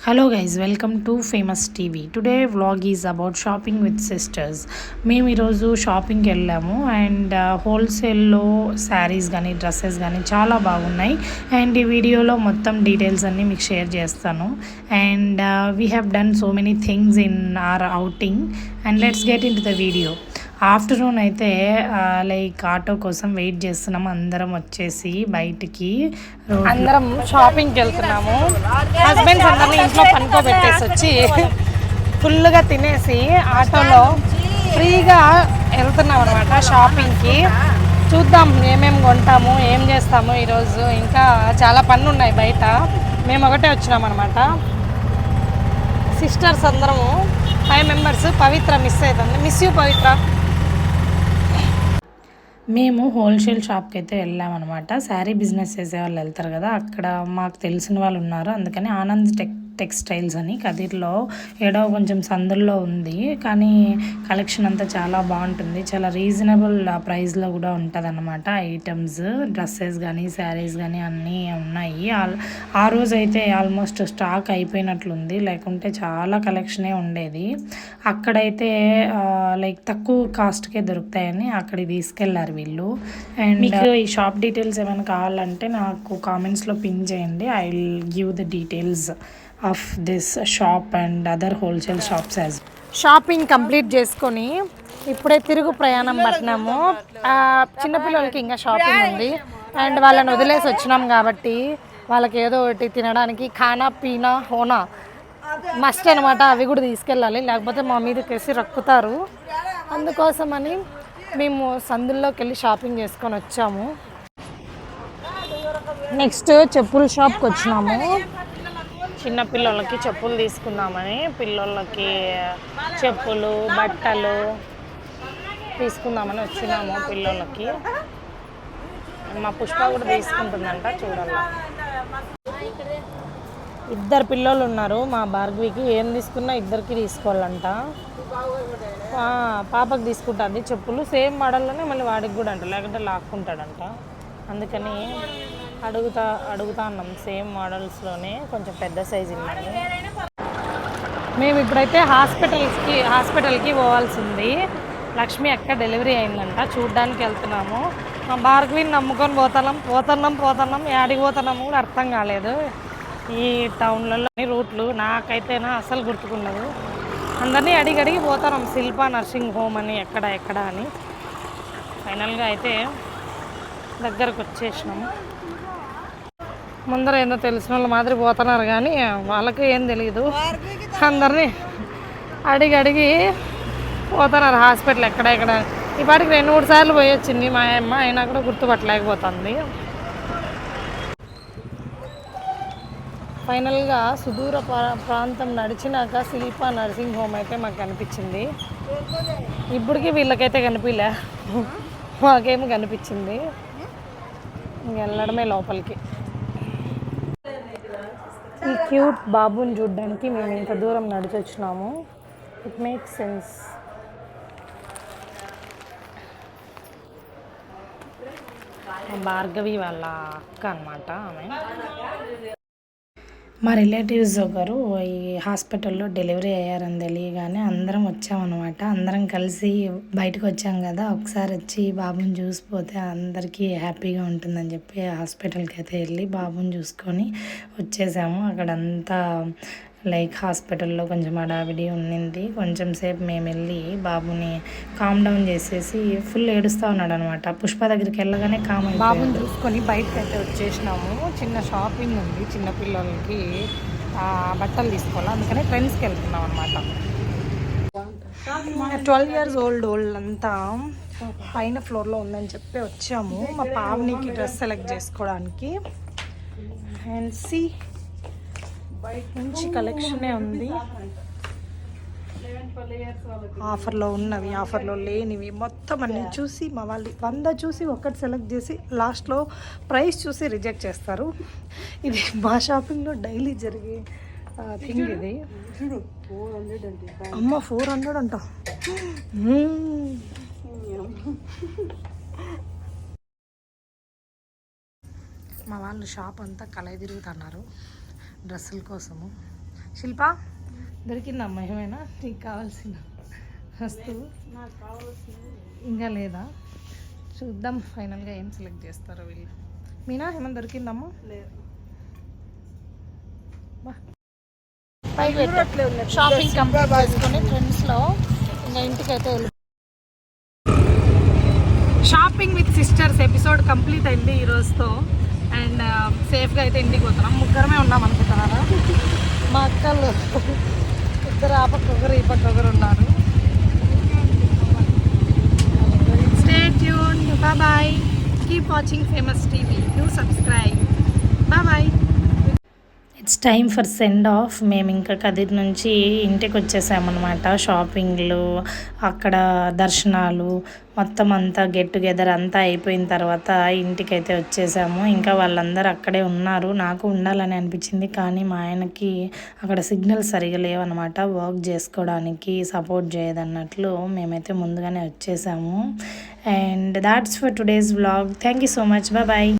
Hello guys, welcome to Famous TV. Today vlog is about shopping with sisters. మేము ఈరోజు షాపింగ్కి వెళ్ళాము and హోల్సేల్లో శారీస్ కానీ డ్రెస్సెస్ కానీ చాలా బాగున్నాయి అండ్ ఈ వీడియోలో మొత్తం డీటెయిల్స్ అన్నీ మీకు షేర్ చేస్తాను and we have done so many things in our outing and let's get in to the video. Afternoon అయితే లైక్ ఆటో కోసం వెయిట్ చేస్తున్నాము. అందరం వచ్చేసి బయటికి అందరం షాపింగ్కి వెళ్తున్నాము. హస్బెండ్స్ అందరినీ ఇంట్లో పనుకోబెట్టేసి వచ్చి ఫుల్గా తినేసి ఆటోలో ఫ్రీగా వెళ్తున్నాం అనమాట షాపింగ్కి. చూద్దాం ఏమేమి కొంటాము, ఏం చేస్తాము ఈరోజు. ఇంకా చాలా పనులు ఉన్నాయి బయట. మేము ఒకటే వచ్చినాం అనమాట. సిస్టర్స్ అందరము 5 మెంబర్స్. పవిత్ర మిస్ అవుతుంది. మిస్ యూ పవిత్ర. మేము హోల్సేల్ షాప్కి అయితే వెళ్ళామన్నమాట. శారీ బిజినెస్ చేసే వాళ్ళు వెళ్తారు కదా, అక్కడ మాకు తెలిసిన వాళ్ళు ఉన్నారు. అందుకని ఆనంద్ టెక్స్టైల్స్ అని కదిర్లో ఏడో కొంచెం సందుల్లో ఉంది. కానీ కలెక్షన్ అంతా చాలా బాగుంటుంది. చాలా రీజనబుల్ ప్రైస్లో కూడా ఉంటుంది అన్నమాట. ఐటమ్స్, డ్రెస్సెస్ కానీ శారీస్ కానీ అన్నీ ఉన్నాయి. ఆ రోజు అయితే ఆల్మోస్ట్ స్టాక్ అయిపోయినట్లుంది, లేకుంటే చాలా కలెక్షనే ఉండేది. అక్కడైతే లైక్ తక్కువ కాస్ట్కే దొరుకుతాయని అక్కడికి తీసుకెళ్లారు వీళ్ళు. అండ్ మీకు ఈ షాప్ డీటెయిల్స్ ఏమైనా కావాలంటే నాకు కామెంట్స్లో పిన్ చేయండి. I will give the details of this shop and other wholesale shops as. Shopping complete చేసుకొని ఇప్పుడే తిరుగు ప్రయాణం పట్టినాము. చిన్నపిల్లలకి ఇంకా షాపింగ్ ఉంది అండ్ వాళ్ళని వదిలేసి వచ్చినాం కాబట్టి వాళ్ళకి ఏదో ఒకటి తినడానికి ఖానా పీనా హోనా మస్ట్ అనమాట. అవి కూడా తీసుకెళ్ళాలి, లేకపోతే మా మీదకేసి రక్కుతారు. అందుకోసమని మేము సందుల్లోకి వెళ్ళి షాపింగ్ చేసుకొని వచ్చాము. నెక్స్ట్ చెప్పుల షాప్కి వచ్చినాము. చిన్న పిల్లలకి చెప్పులు తీసుకుందామని, పిల్లలకి చెప్పులు బట్టలు తీసుకుందామని వచ్చినాము. పిల్లలకి మా పుష్ప కూడా తీసుకుంటుందంట, చూడాలి. ఇద్దరు పిల్లలు ఉన్నారు మా భార్గవికి. ఏం తీసుకున్నా ఇద్దరికి తీసుకోవాలంట. పాపకు తీసుకుంటుంది చెప్పులు సేమ్ మోడల్లోనే, మళ్ళీ వాడికి కూడా అంట, లేకుంటే లాక్కుంటాడంట. అందుకని అడుగుతా ఉన్నాం సేమ్ మోడల్స్లోనే, కొంచెం పెద్ద సైజు ఇవ్వండి. మేము ఇప్పుడైతే హాస్పిటల్కి పోవాల్సింది. లక్ష్మి అక్క డెలివరీ అయిందంట, చూడ్డానికి వెళ్తున్నాము. మా భార్గవిని నమ్ముకొని పోతున్నాం. యాడికి పోతున్నాము కూడా అర్థం కాలేదు. ఈ టౌన్లలో రూట్లు నాకైతేనా అసలు గుర్తుకున్నది. అందరినీ అడిగి పోతున్నాం. శిల్ప నర్సింగ్ హోమ్ అని ఎక్కడ అని. ఫైనల్గా అయితే దగ్గరకు వచ్చేసినాము. ముందర ఏందో తెలిసిన వాళ్ళ మాదిరి పోతున్నారు కానీ వాళ్ళకి ఏం తెలియదు. అందరినీ అడిగి పోతున్నారు హాస్పిటల్ ఎక్కడ. ఈ పాటికి 2-3 సార్లు పోయి వచ్చింది మా అమ్మ, అయినా కూడా గుర్తుపట్టలేకపోతుంది. ఫైనల్గా సుదూర ప్రాంతం నడిచినాక శిల్ప నర్సింగ్ హోమ్ అయితే మాకు కనిపించింది. ఇప్పటికీ వీళ్ళకైతే కనిపించలే, మాకేమో కనిపించింది. ఇంక వెళ్ళడమే లోపలికి. ఈ క్యూట్ బాబుని చూడడానికి మేము ఇంత దూరం నడిచి వచ్చినాము. It makes sense. భార్గవి వాళ్ళ అక్క అన్నమాట ఆమె. మా రిలేటివ్స్ ఒకరు ఈ హాస్పిటల్లో డెలివరీ అయ్యారని తెలియగానే అందరం వచ్చామన్నమాట. అందరం కలిసి బయటకు వచ్చాం కదా, ఒకసారి వచ్చి బాబుని చూసిపోతే అందరికీ హ్యాపీగా ఉంటుందని చెప్పి హాస్పిటల్కి అయితే వెళ్ళి బాబుని చూసుకొని వచ్చేసాము. అక్కడంతా లైక్ హాస్పిటల్లో కొంచెం హడావిడి ఉన్నింది. కొంచెం సేపు మేము వెళ్ళి బాబుని కామ్ డౌన్ చేసేసి ఫుల్ ఏడుస్తూ ఉన్నాడు అనమాట. పుష్ప దగ్గరికి వెళ్ళగానే బాబుని చూసుకొని బయటకు అయితే వచ్చేసినాము. చిన్న షాపింగ్ ఉంది, చిన్నపిల్లలకి బట్టలు తీసుకోవాలి. అందుకని ఫ్రెండ్స్కి వెళ్తున్నాం అనమాట. 12 years old అంతా పైన ఫ్లోర్లో ఉందని చెప్పి వచ్చాము మా పావనికి డ్రెస్ సెలెక్ట్ చేసుకోవడానికి. అండ్ సి మంచి కలెక్షనే ఉంది. ఆఫర్లో ఉన్నవి, ఆఫర్లో లేనివి మొత్తం అన్నీ చూసి మా వాళ్ళు 100 చూసి ఒకటి సెలెక్ట్ చేసి లాస్ట్లో ప్రైస్ చూసి రిజెక్ట్ చేస్తారు. ఇది మా షాపింగ్లో డైలీ జరిగే థింగ్. ఇది అమ్మ 400 అంట. మా వాళ్ళు షాప్ అంతా కలయి తిరుగుతున్నారు డ్రెస్సుల కోసము. శిల్ప దొరికిందమ్మా ఏమైనా నీకు కావాల్సిన వస్తువు? ఇంకా లేదా, చూద్దాం ఫైనల్గా ఏం సెలెక్ట్ చేస్తారో వీళ్ళు. మీనా ఏమైనా దొరికిందమ్మా? షాపింగ్ కంప్లీట్ చేసుకొని ఫ్రెండ్స్లో ఇంకా ఇంటికైతే వెళ్ళి shopping with sisters episode complete అయింది ఈ రోజుతో. అండ్ సేఫ్గా అయితే ఇంటికి పోతున్నాం. ముగ్గురమే ఉన్నాం అనుకుంటున్నారా? మా అక్కలు ఇద్దరు ఆ పక్క ఒకరు ఈ పక్క ఒకరు ఉన్నారు. Stay tuned, bye. Keep watching famous TV. Do subscribe. Bye. It's time for send off. మేము ఇంకా కదిర్ నుంచి ఇంటికి వచ్చేసామన్నమాట. షాపింగ్లు, అక్కడ దర్శనాలు మొత్తం అంతా గెట్ టుగెదర్ అంతా అయిపోయిన తర్వాత ఇంటికైతే వచ్చేసాము. ఇంకా వాళ్ళందరూ అక్కడే ఉన్నారు. నాకు ఉండాలని అనిపించింది, కానీ మా ఆయనకి అక్కడ సిగ్నల్స్ సరిగా లేవన్నమాట. వర్క్ చేసుకోవడానికి సపోర్ట్ చేయదన్నట్లు మేమైతే ముందుగానే వచ్చేసాము. And that's for today's vlog. Thank you so much. Bye.